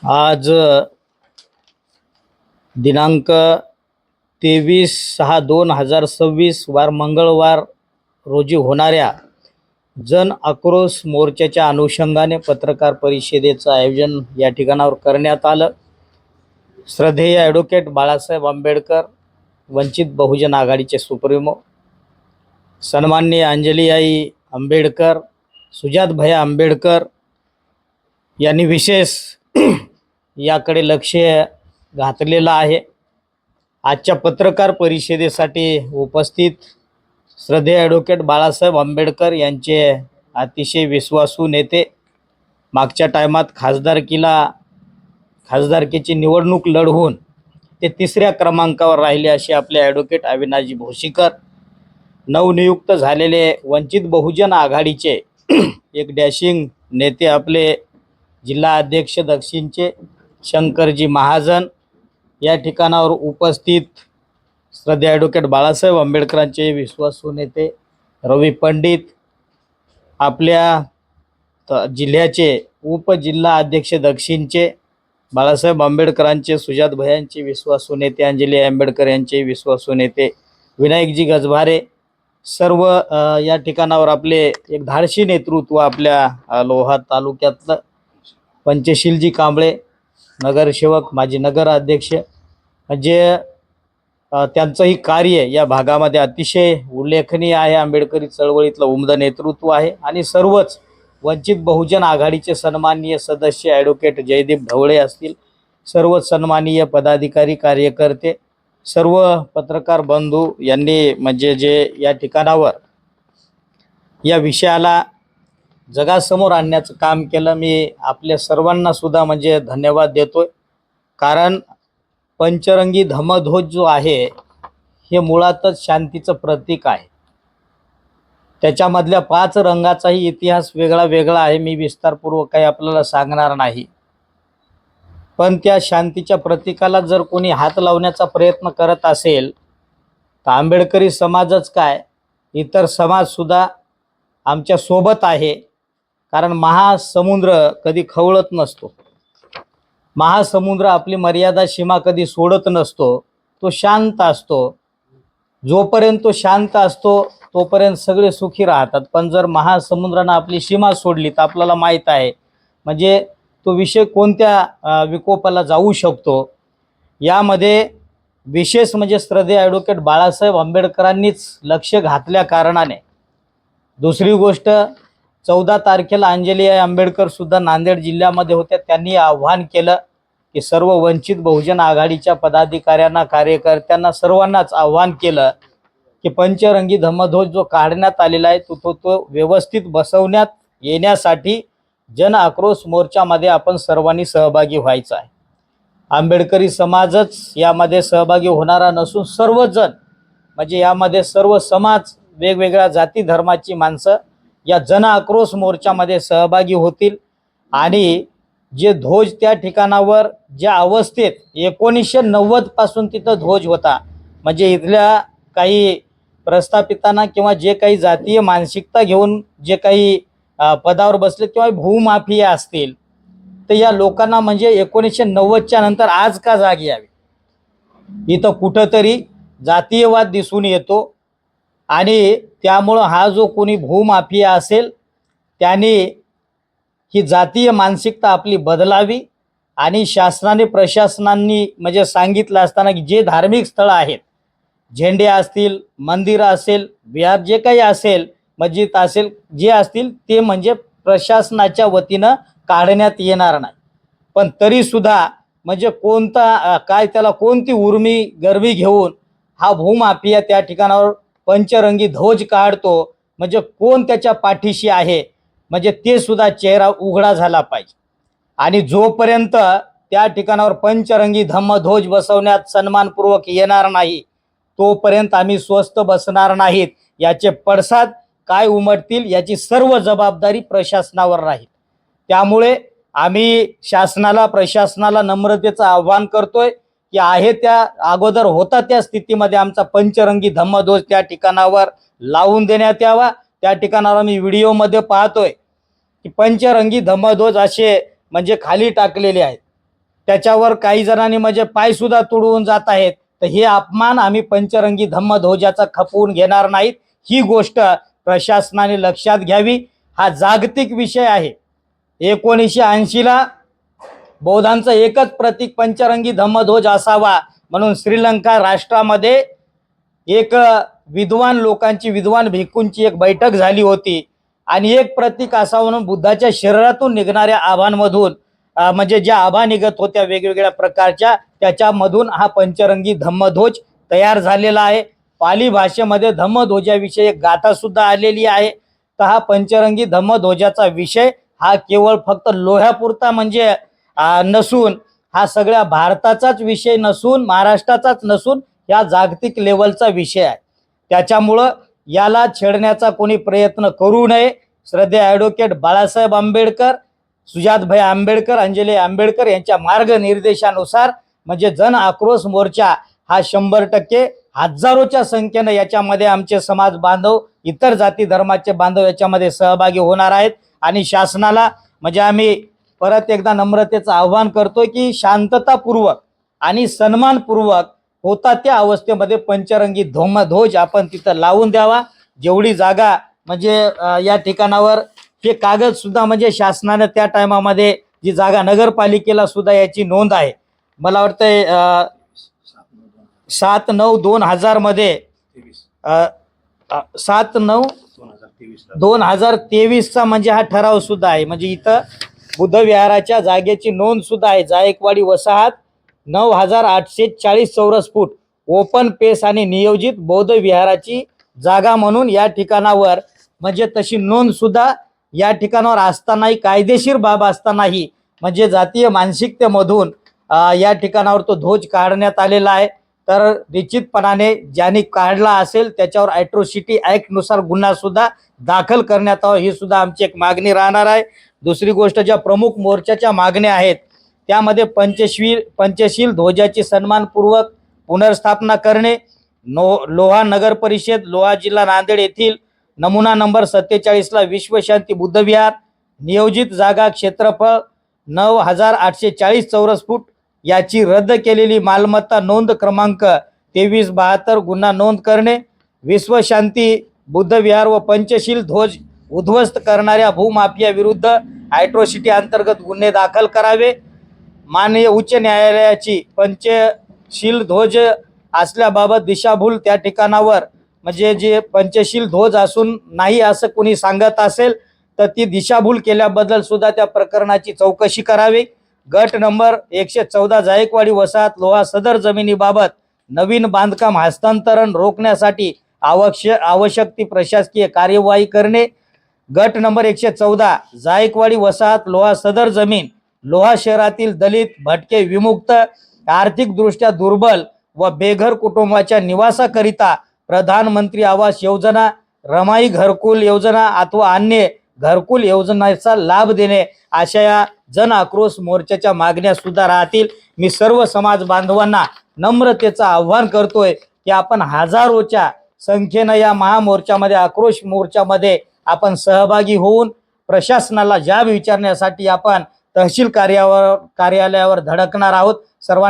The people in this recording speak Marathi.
आज दिनांक 23/6/2026 वार मंगळवार रोजी होणाऱ्या जन आक्रोश मोर्चाच्या अनुषंगाने पत्रकार परिषदेचं आयोजन या ठिकाणावर करण्यात आलं। श्रद्धेय ॲडव्होकेट बाळासाहेब आंबेडकर वंचित बहुजन आघाडीचे सुप्रीमो, सन्माननीय अंजलीआई आंबेडकर, सुजात भैया आंबेडकर यांनी विशेष याकडे लक्ष घातलेलं आहे। आजच्या पत्रकार परिषदेसाठी उपस्थित श्रद्धेय ॲडव्होकेट बाळासाहेब आंबेडकर यांचे अतिशय विश्वासू नेते, मागच्या टायमात खासदारकीची निवडणूक लढवून ते 3ऱ्या क्रमांकावर राहिले असे आपले ॲडव्होकेट अविनाशजी भोशीकर, नवनियुक्त झालेले वंचित बहुजन आघाडीचे एक डॅशिंग नेते आपले जिल्हा अध्यक्ष दक्षिणचे शंकरजी महाजन, या ठिकाणावर उपस्थित श्रद्धेय ॲडव्होकेट बाळासाहेब आंबेडकरांचे विश्वासू नेते रवी पंडित, आपल्या जिल्ह्याचे उपजिल्हा अध्यक्ष दक्षिणचे बाळासाहेब आंबेडकरांचे, सुजात भैयांचे विश्वासू नेते, अंजली आंबेडकर यांचे विश्वासू नेते विनायकजी गजभारे, सर्व या ठिकाणावर आपले एक धाडसी नेतृत्व आपल्या लोहा तालुक्यातलं पंचशीलजी कांबळे, नगरसेवक, माजी नगराध्यक्ष, म्हणजे त्यांचंही कार्य या भागामध्ये अतिशय उल्लेखनीय आहे। आंबेडकरी चळवळीतलं उमदं नेतृत्व आहे आणि सर्वच वंचित बहुजन आघाडीचे सन्माननीय सदस्य ॲडव्होकेट जयदीप ढवळे असतील, सर्व सन्माननीय पदाधिकारी, कार्यकर्ते, सर्व पत्रकार बंधू यांनी म्हणजे जे या ठिकाणावर या विषयाला जगासमोर आणण्याचं काम केलं, मी आपल्या सर्वांना सुद्धा म्हणजे धन्यवाद देतोय। कारण पंचरंगी धम्मध्वज जो आहे हे मुळातच शांतीचं प्रतीक आहे। त्याच्यामधल्या 5 रंगाचाही इतिहास वेगळा वेगळा आहे, मी विस्तारपूर्वक काही आपल्याला सांगणार नाही। पण त्या शांतीच्या प्रतीकाला जर कोणी हात लावण्याचा प्रयत्न करत असेल तर आंबेडकरी समाजच काय, इतर समाजसुद्धा आमच्या सोबत आहे। कारण महासमुद्र कधी खवळत नसतो, महासमुद्र आपली मर्यादा सीमा कधी सोडत नसतो, तो शांत असतो। जोपर्यंत तो शांत असतो तोपर्यंत सगळे सुखी राहतात, पण जर महासमुद्रानं आपली सीमा सोडली तर आपल्याला माहीत आहे म्हणजे तो विषय कोणत्या विकोपाला जाऊ शकतो। यामध्ये विशेष म्हणजे श्रद्धेय ॲडव्होकेट बाळासाहेब आंबेडकरांनीच लक्ष घातल्या कारणाने, दुसरी गोष्ट 14 तारखेला अंजलीआई आंबेडकर सुद्धा नांदेड जिल्ह्यामध्ये होत्या, त्यांनी आव्हान केलं की सर्व वंचित बहुजन आघाडीच्या पदाधिकाऱ्यांना, कार्यकर्त्यांना, सर्वांनाच आव्हान केलं की पंचरंगी धम्मध्वज जो काढण्यात आलेला आहे तो व्यवस्थित बसवण्यात येण्यासाठी जन आक्रोश मोर्चामध्ये आपण सर्वांनी सहभागी व्हायचं आहे। आंबेडकरी समाजच यामध्ये सहभागी होणारा नसून सर्वजण म्हणजे यामध्ये सर्व समाज, वेगवेगळ्या जाती धर्माची माणसं या जन आक्रोश मोर्चामध्ये सहभागी होतील। आणि जे ध्वज त्या ठिकाणावर ज्या अवस्थेत 1990 पासून तिथं ध्वज होता, म्हणजे इथल्या काही प्रस्थापितांना किंवा जे काही जातीय मानसिकता घेऊन जे काही पदावर बसले किंवा भूमाफिया असतील, तर या लोकांना म्हणजे 1990च्या नंतर आज का जाग यावी, इथं कुठंतरी जातीयवाद दिसून येतो। आणि त्यामुळं हा जो कोणी भूमाफिया असेल त्याने ही जातीय मानसिकता आपली बदलावी आणि शासनाने, प्रशासनांनी म्हणजे सांगितलं असताना की जे धार्मिक स्थळं आहेत, झेंडे असतील, मंदिरं असेल, विहार जे काही असेल, मस्जिद असेल, जे असतील ते म्हणजे प्रशासनाच्या वतीनं काढण्यात येणार नाही। पण तरीसुद्धा म्हणजे कोणता काय त्याला कोणती उर्मी गरवी घेऊन हा भूमाफिया त्या ठिकाणावर पंचरंगी ध्वज काढतो, म्हणजे कोण त्याच्या पाठीशी आहे, म्हणजे ते सुद्धा चेहरा उघडा झाला पाहिजे। आणि जोपर्यंत त्या ठिकाणावर पंचरंगी धम्मध्वज बसवण्यात सन्मानपूर्वक येणार नाही तोपर्यंत आम्ही स्वस्थ बसणार नाहीत। याचे पडसाद काय उमटतील याची सर्व जबाबदारी प्रशासनावर राहील। त्यामुळे आम्ही शासनाला, प्रशासनाला नम्रतेचं आव्हान करतोय की आहे त्या अगोदर होता त्या स्थितीमध्ये आमचा पंचरंगी धम्मध्वज त्या ठिकाणावर लावून देण्यात यावा। त्या ठिकाणावर आम्ही व्हिडिओमध्ये पाहतोय की पंचरंगी धम्मध्वज असे म्हणजे खाली टाकलेले आहेत। त्याच्यावर काही जणांनी म्हणजे पाय सुद्धा तुडवून जात आहेत. तर हे अपमान आम्ही पंचरंगी धम्मध्वजाचा खपवून घेणार नाहीत. ही गोष्ट प्रशासनाने लक्षात घ्यावी. हा जागतिक विषय आहे. 1980ला बौद्धांचं एकच प्रतीक पंचरंगी धम्मध्वज असावा म्हणून श्रीलंका राष्ट्रामध्ये एक विद्वान लोकांची, विद्वान भिक्खूंची एक बैठक झाली होती आणि एक प्रतीक असावं म्हणून बुद्धाच्या शरीरातून निघणाऱ्या आभांमधून म्हणजे ज्या आभा निघत होत्या वेगवेगळ्या प्रकारच्या, त्याच्यामधून हा पंचरंगी धम्मध्वज तयार झालेला आहे. पाली भाषेमध्ये धम्मध्वजाविषयी एक गाथा सुद्धा आलेली आहे. तर हा पंचरंगी धम्मध्वजाचा विषय हा केवळ फक्त लोह्यापुरता म्हणजे नसून हा सगळ्या भारताचाच विषय नसून, महाराष्ट्राचाच नसून या जागतिक लेवलचा विषय आहे. त्याच्यामुळं याला छेडण्याचा कोणी प्रयत्न करू नये. श्रद्धेय ॲडव्होकेट बाळासाहेब आंबेडकर, सुजातभाई आंबेडकर, अंजली आंबेडकर यांच्या मार्गनिर्देशानुसार म्हणजे जन आक्रोश मोर्चा हा 100% हजारोच्या संख्येनं याच्यामध्ये आमचे समाज बांधव, इतर जाती धर्माचे बांधव याच्यामध्ये सहभागी होणार आहेत. आणि शासनाला म्हणजे आम्ही परत एकदा नम्रतेचं आव्हान करतोय की शांततापूर्वक आणि सन्मानपूर्वक होता त्या अवस्थेमध्ये पंचरंगी धम्मध्वज आपण तिथं लावून द्यावा. जेवढी जागा म्हणजे या ठिकाणावर हे कागद सुद्धा म्हणजे शासनाने त्या टायमामध्ये जी जागा नगरपालिकेला सुद्धा याची नोंद आहे. मला वाटतंय 7/9/2000 मध्ये 7/9/2023चा म्हणजे हा ठराव सुद्धा आहे. म्हणजे इथं बुद्ध विहाराच्या जागेची नोंद सुद्धा आहे. जायकवाडी वसाहत 9840 चौरस फूट ओपन पेस आणि नियोजित बौद्ध विहाराची जागा म्हणून या ठिकाणावर म्हणजे तशी नोंद सुद्धा या ठिकाणावर असतानाही, कायदेशीर बाब असतानाही म्हणजे जातीय मानसिकतेमधून या ठिकाणावर तो ध्वज काढण्यात आलेला आहे. तर निश्चितपणाने ज्यांनी काढला असेल त्याच्यावर ॲट्रोसिटी ॲक्टनुसार गुन्हा सुद्धा दाखल करण्यात यावा, ही सुद्धा आमची एक मागणी राहणार आहे. दुसरी गोष्ट, ज्या प्रमुख मोर्चाच्या मागण्या आहेत त्यामध्ये पंचशील ध्वजाची सन्मानपूर्वक पुनर्स्थापना करणे, लोहा नगर परिषद, लोहा जिल्हा नांदेड येथील नमुना नंबर 47ला विश्वशांती बुद्ध विहार, नियोजित जागा क्षेत्रफळ 9840 चौरस फूट याची रद्द केलेली मालमत्ता नोंद क्रमांक 2372 गुन्हा नोंद करणे, विश्वशांती बुद्ध विहार व पंचशील ध्वज उद्ध्वस्त करणाऱ्या भूमाफिया विरुद्ध ॲट्रोसिटी अंतर्गत गुन्हे दाखल करावे. माननीय उच्च न्यायालयाची पंचशील ध्वज असल्याबाबत दिशाभूल त्या ठिकाणावर म्हणजे जे पंचशील ध्वज असून नाही असं कोणी सांगत असेल तर ती दिशाभूल केल्याबद्दल सुद्धा त्या प्रकरणाची चौकशी करावी. गट नंबर 114 जायकवाडी वसाहत लोहा सदर जमिनीबाबत नवीन बांधकाम हस्तांतरण रोखण्यासाठी आवश्यक ती प्रशासकीय कार्यवाही करणे. गट नंबर 114 जायकवाडी वसाहत लोहा सदर जमीन लोहा शहरातील दलित, भटके, विमुक्त, आर्थिकदृष्ट्या दुर्बल व बेघर कुटुंबाच्या निवासाकरिता प्रधानमंत्री आवास योजना, रमाई घरकुल योजना अथवा अन्य घरकुल योजनेचा लाभ देणे अशा या जन आक्रोश मोर्चाच्या मागण्या सुद्धा राहतील. मी सर्व समाज बांधवांना नम्रतेचं आव्हान करतोय की आपण हजारोच्या संख्येनं या महामोर्चामध्ये, आक्रोश मोर्चामध्ये आपण सहभागी होऊन प्रशासनाला जाब विचारण्यासाठी आपण तहसील कार्यालयावर धडकणार आहोत. सर्वांना